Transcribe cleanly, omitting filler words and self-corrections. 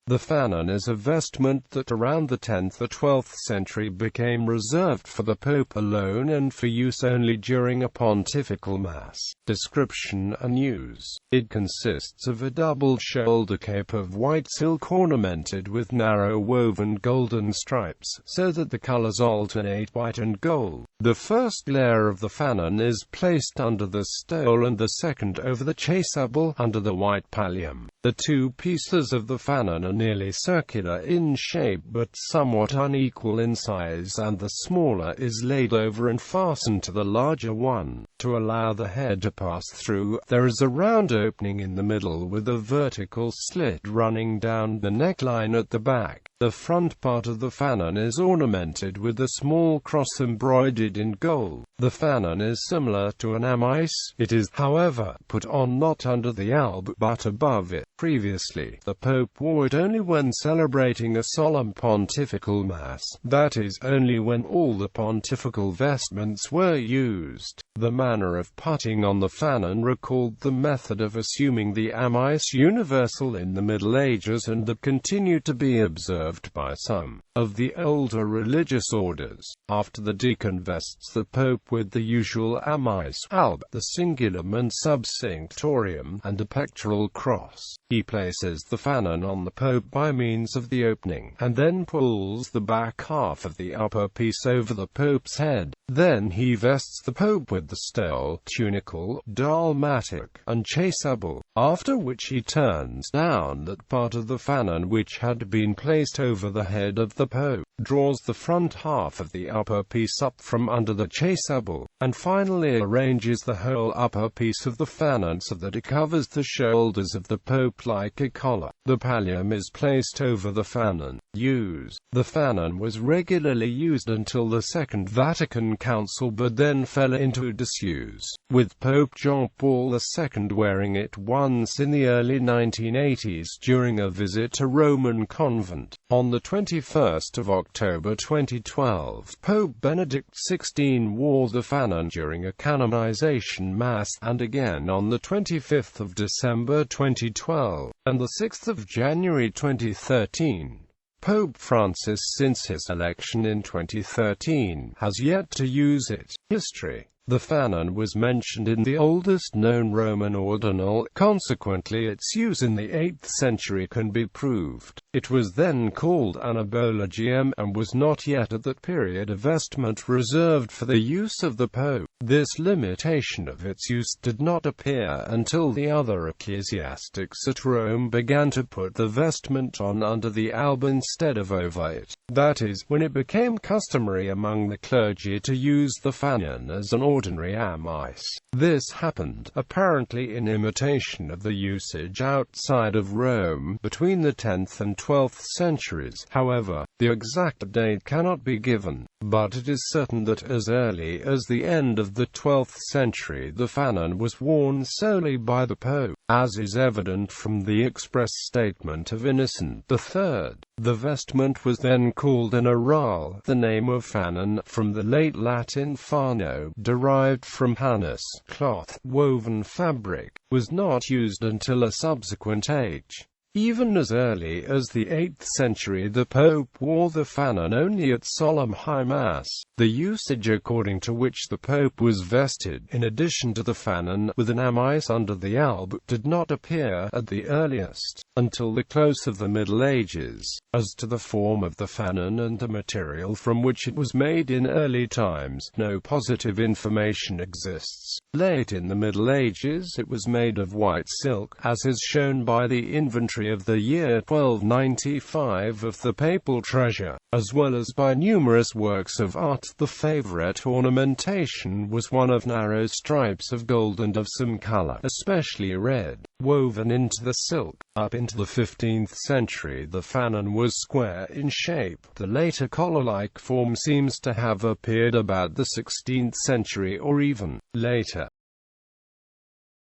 The fanon is a vestment that around the 10th or 12th century became reserved for the Pope alone and for use only during a pontifical mass. Description and use. It consists of a double shoulder cape of white silk ornamented with narrow woven golden stripes, so that the colors alternate white and gold. The first layer of the fanon is placed under the stole and the second over the chasuble, under the white pallium. The two pieces of the fanon are nearly circular in shape but somewhat unequal in size, and the smaller is laid over and fastened to the larger one. To allow the head to pass through, there is a round opening in the middle with a vertical slit running down the neckline at the back. The front part of the fanon is ornamented with a small cross embroidered in gold. The fanon is similar to an amice. It is, however, put on not under the alb, but above it. Previously, the Pope wore it only when celebrating a solemn pontifical mass, that is, only when all the pontifical vestments were used. The manner of putting on the fanon recalled the method of assuming the amice universal in the Middle Ages, and that continued to be observed by some of the older religious orders. After the deacon vests the Pope with the usual amice, alb, the cingulum and subcinctorium, and a pectoral cross. He places the fanon on the Pope by means of the opening, and then pulls the back half of the upper piece over the Pope's head. Then he vests the Pope with the stole, tunicle, dalmatic, and chasuble, after which he turns down that part of the fanon which had been placed over the head of the Pope, draws the front half of the upper piece up from under the chasuble, and finally arranges the whole upper piece of the fanon so that it covers the shoulders of the Pope like a collar. The pallium is placed over the fanon. Use. The fanon was regularly used until the Second Vatican Council, but then fell into disuse, with Pope John Paul II wearing it once in the early 1980s during a visit to Roman convent. On the 21st of October 2012, Pope Benedict XVI wore the fanon during a canonization mass, and again on the 25th of December 2012, and the 6th of January 2013. Pope Francis, since his election in 2013, has yet to use it. History. The fanon was mentioned in the oldest known Roman ordinal, consequently its use in the 8th century can be proved. It was then called an abologium, and was not yet at that period a vestment reserved for the use of the Pope. This limitation of its use did not appear until the other ecclesiastics at Rome began to put the vestment on under the alb instead of over it. That is, when it became customary among the clergy to use the fanon as an ordinary amice. This happened, apparently in imitation of the usage outside of Rome, between the 10th and 12th centuries. However, the exact date cannot be given, but it is certain that as early as the end of the 12th century the fanon was worn solely by the Pope, as is evident from the express statement of Innocent III. The vestment was then called an aureole. The name of fanon, from the late Latin fano, derived from panus, cloth, woven fabric, was not used until a subsequent age. Even as early as the 8th century the Pope wore the fanon only at solemn high mass. The usage according to which the Pope was vested, in addition to the fanon, with an amice under the alb, did not appear, at the earliest, until the close of the Middle Ages. As to the form of the fanon and the material from which it was made in early times, no positive information exists. Late in the Middle Ages it was made of white silk, as is shown by the inventory of the year 1295 of the Papal Treasure, as well as by numerous works of art. The favorite ornamentation was one of narrow stripes of gold and of some color, especially red, woven into the silk. Up into the 15th century the fanon was square in shape. The later collar-like form seems to have appeared about the 16th century or even later.